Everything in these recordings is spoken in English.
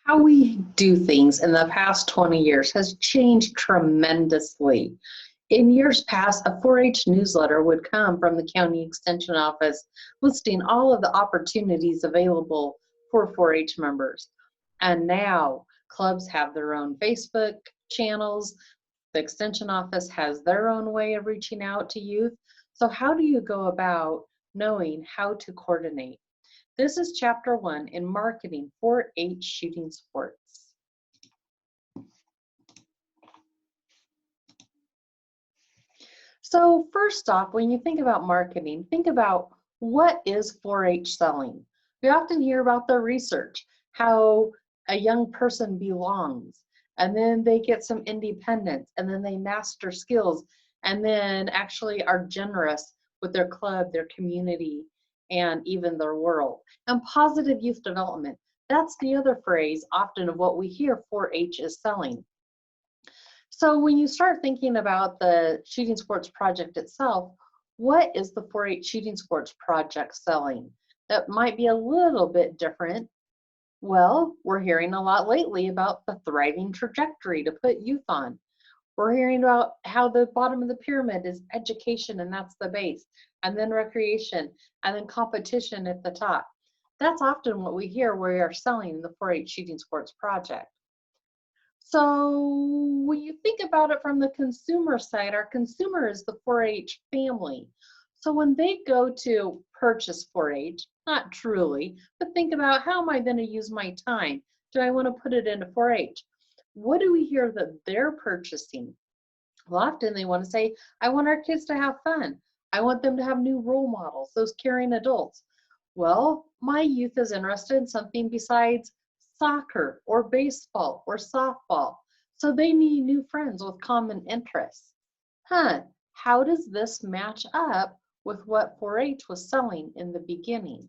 How we do things in the past 20 years has changed tremendously. In years past, a 4-H newsletter would come from the county extension office listing all of the opportunities available for 4-H members. And now clubs have their own Facebook channels. The extension office has their own way of reaching out to youth. So how do you go about knowing how to coordinate? This is chapter 1 in marketing 4-H shooting sports. So first off, when you think about marketing, think about what is 4-H selling. We often hear about the research, how a young person belongs, and then they get some independence, and then they master skills, and then actually are generous with their club, their community, and even their world. And positive youth development, that's the other phrase often of what we hear 4-H is selling. So when you start thinking about the shooting sports project itself, what is the 4-H shooting sports project selling? That might be a little bit different. Well, we're hearing a lot lately about the thriving trajectory to put youth on. We're hearing about how the bottom of the pyramid is education, and that's the base, and then recreation, and then competition at the top. That's often what we hear we are selling in the 4-H shooting sports project. So when you think about it from the consumer side, our consumer is the 4-H family. So when they go to purchase 4-H, not truly, but think about, how am I going to use my time? Do I want to put it into 4-H? What do we hear that they're purchasing? Well, often they want to say, I want our kids to have fun. I want them to have new role models, those caring adults. Well, my youth is interested in something besides soccer or baseball or softball. So they need new friends with common interests. How does this match up with what 4-H was selling in the beginning?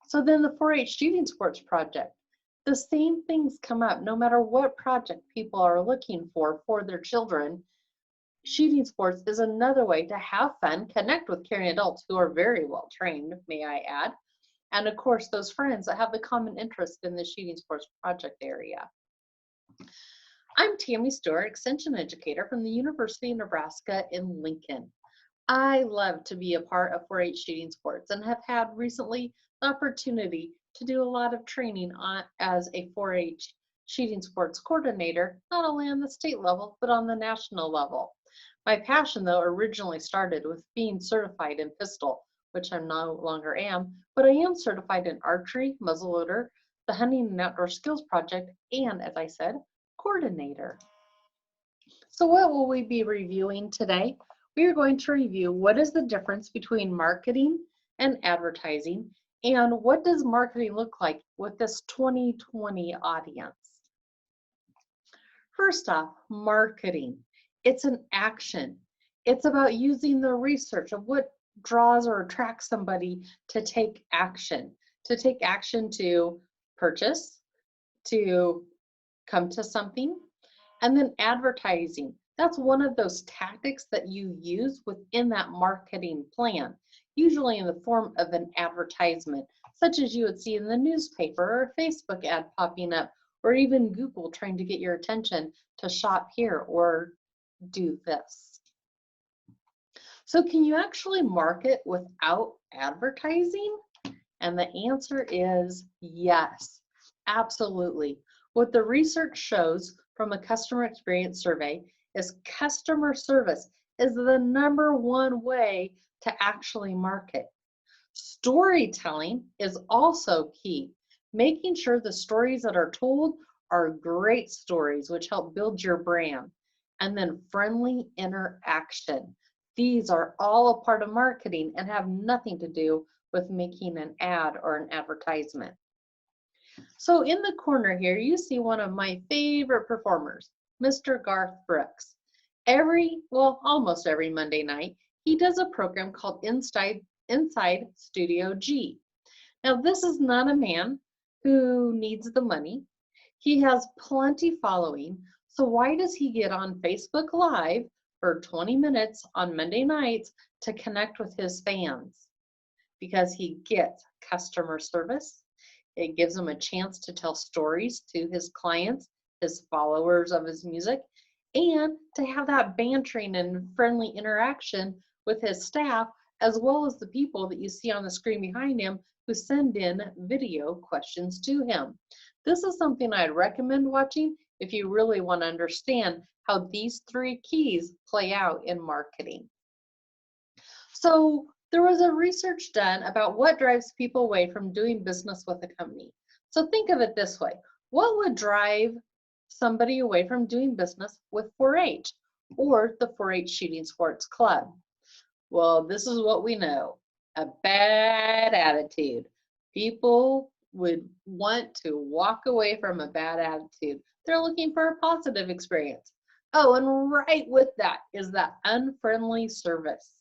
So then the 4-H shooting sports project, the same things come up no matter what project people are looking for their children. Shooting sports is another way to have fun, connect with caring adults who are very well trained, may I add, and of course those friends that have the common interest in the shooting sports project area. I'm Tammy Stewart, Extension Educator from the University of Nebraska in Lincoln. I love to be a part of 4-H shooting sports and have had recently the opportunity to do a lot of training as a 4-H shooting sports coordinator, not only on the state level, but on the national level. My passion, though, originally started with being certified in pistol, which I no longer am, but I am certified in archery, muzzleloader, the Hunting and Outdoor Skills Project, and, as I said, coordinator. So what will we be reviewing today? We are going to review what is the difference between marketing and advertising, and what does marketing look like with this 2020 audience. First off, marketing. It's an action. It's about using the research of what draws or attracts somebody to take action to purchase, to come to something. And then advertising. That's one of those tactics that you use within that marketing plan, usually in the form of an advertisement, such as you would see in the newspaper or a Facebook ad popping up, or even Google trying to get your attention to shop here or do this. So can you actually market without advertising? And the answer is yes, absolutely. What the research shows from a customer experience survey is customer service is the #1 way to actually market. Storytelling is also key, making sure the stories that are told are great stories which help build your brand. And then friendly interaction. These are all a part of marketing and have nothing to do with making an ad or an advertisement. So in the corner here, you see one of my favorite performers, Mr. Garth Brooks. Almost every Monday night, he does a program called Inside Studio G. Now, this is not a man who needs the money. He has plenty following. So why does he get on Facebook Live for 20 minutes on Monday nights to connect with his fans? Because he gets customer service. It gives him a chance to tell stories to his clients, his followers of his music, and to have that bantering and friendly interaction with his staff, as well as the people that you see on the screen behind him who send in video questions to him. This is something I'd recommend watching if you really want to understand how these three keys play out in marketing. So there was a research done about what drives people away from doing business with a company. So think of it this way. What would drive somebody away from doing business with 4-H or the 4-H Shooting Sports Club? Well, this is what we know. A bad attitude. People would want to walk away from a bad attitude. They're looking for a positive experience. Oh, and right with that is that unfriendly service.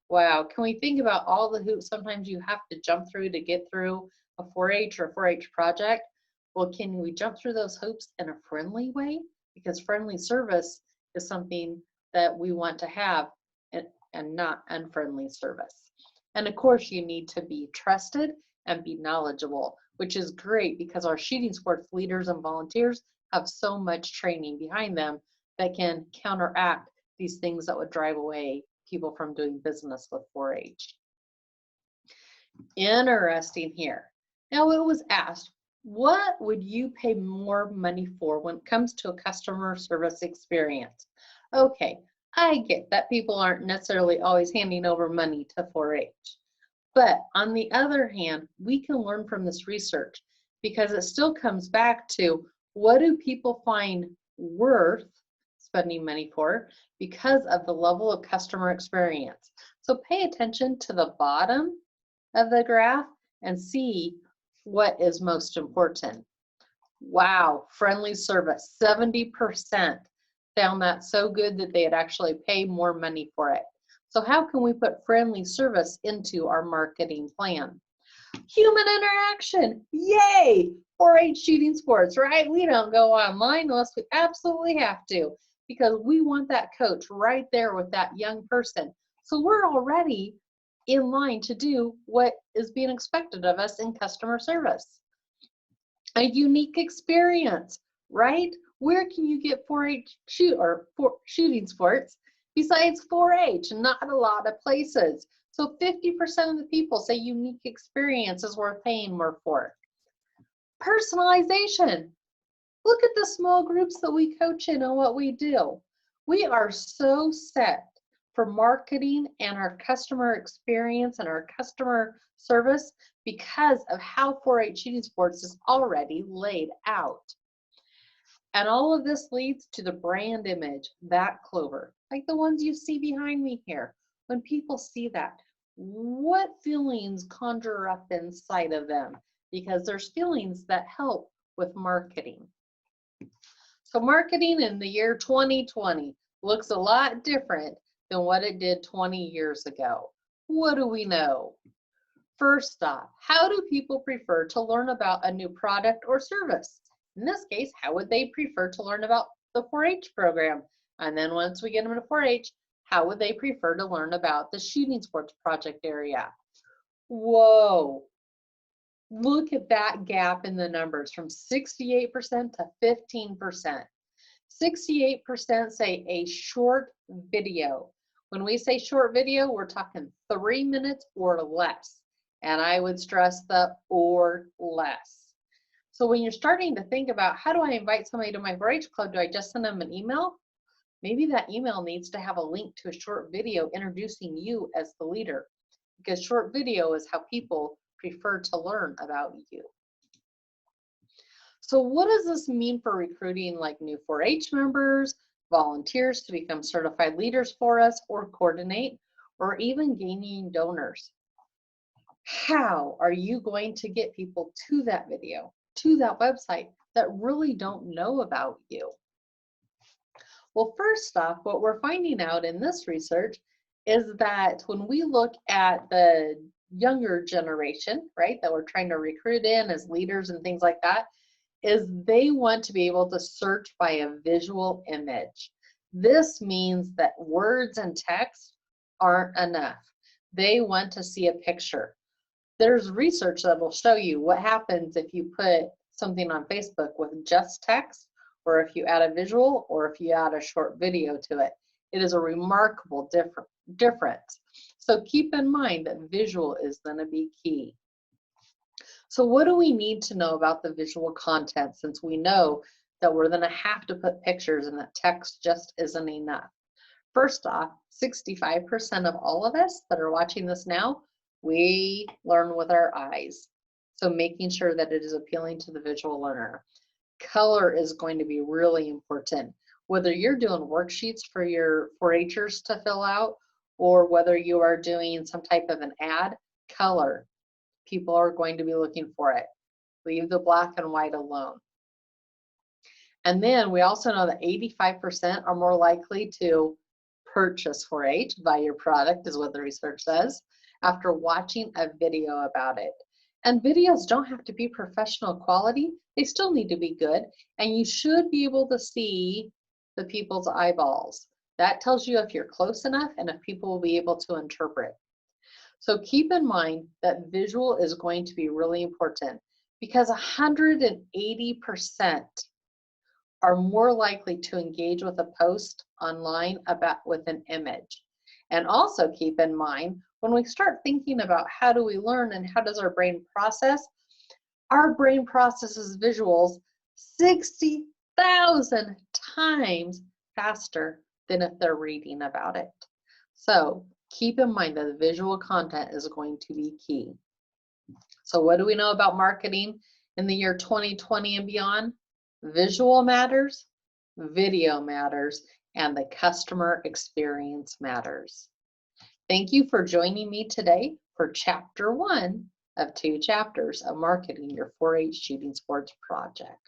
Wow, can we think about all the hoops sometimes you have to jump through to get through a 4-H or 4-H project? Well, can we jump through those hoops in a friendly way? Because friendly service is something that we want to have and not unfriendly service. And of course, you need to be trusted and be knowledgeable, which is great because our shooting sports leaders and volunteers have so much training behind them that can counteract these things that would drive away people from doing business with 4-H. Interesting here. Now it was asked, what would you pay more money for when it comes to a customer service experience? Okay, I get that people aren't necessarily always handing over money to 4-H. But on the other hand, we can learn from this research because it still comes back to what do people find worth spending money for because of the level of customer experience. So pay attention to the bottom of the graph and see what is most important. Wow, friendly service, 70% found that so good that they'd actually pay more money for it. So how can we put friendly service into our marketing plan? Human interaction, yay! 4-H shooting sports, right? We don't go online unless we absolutely have to because we want that coach right there with that young person. So we're already in line to do what is being expected of us in customer service. A unique experience, right? Where can you get 4-H shooting sports besides 4-H? Not a lot of places. So 50% of the people say unique experience is worth paying more for. Personalization. Look at the small groups that we coach in and what we do. We are so set for marketing and our customer experience and our customer service because of how 4-H shooting sports is already laid out. And all of this leads to the brand image, that clover, like the ones you see behind me here. When people see that, what feelings conjure up inside of them? Because there's feelings that help with marketing. So marketing in the year 2020 looks a lot different than what it did 20 years ago. What do we know? First off, how do people prefer to learn about a new product or service? In this case, how would they prefer to learn about the 4-H program? And then once we get them to 4-H, how would they prefer to learn about the shooting sports project area? Whoa, look at that gap in the numbers from 68% to 15%. 68% say a short video. When we say short video, we're talking 3 minutes or less. And I would stress the or less. So when you're starting to think about how do I invite somebody to my 4-H club, do I just send them an email? Maybe that email needs to have a link to a short video introducing you as the leader, because short video is how people prefer to learn about you. So what does this mean for recruiting like new 4-H members, volunteers to become certified leaders for us or coordinate, or even gaining donors? How are you going to get people to that video, to that website that really don't know about you? Well, first off, what we're finding out in this research is that when we look at the younger generation, right, that we're trying to recruit in as leaders and things like that, is they want to be able to search by a visual image. This means that words and text aren't enough. They want to see a picture. There's research that will show you what happens if you put something on Facebook with just text, or if you add a visual, or if you add a short video to it. It is a remarkable difference. So keep in mind that visual is going to be key. So what do we need to know about the visual content, since we know that we're going to have to put pictures and that text just isn't enough? First off, 65% of all of us that are watching this now, we learn with our eyes. So making sure that it is appealing to the visual learner. Color is going to be really important. Whether you're doing worksheets for your 4-Hers to fill out, or whether you are doing some type of an ad, color. People are going to be looking for it. Leave the black and white alone. And then we also know that 85% are more likely to purchase 4-H, buy your product, is what the research says, after watching a video about it. And videos don't have to be professional quality. They still need to be good. And you should be able to see the people's eyeballs. That tells you if you're close enough and if people will be able to interpret. So keep in mind that visual is going to be really important, because 180% are more likely to engage with a post online with an image. And also keep in mind, when we start thinking about how do we learn and how does our brain process, our brain processes visuals 60,000 times faster than if they're reading about it. So keep in mind that the visual content is going to be key. So what do we know about marketing in the year 2020 and beyond? Visual matters, video matters, and the customer experience matters. Thank you for joining me today for Chapter 1 of 2 chapters of Marketing Your 4-H Shooting Sports Project.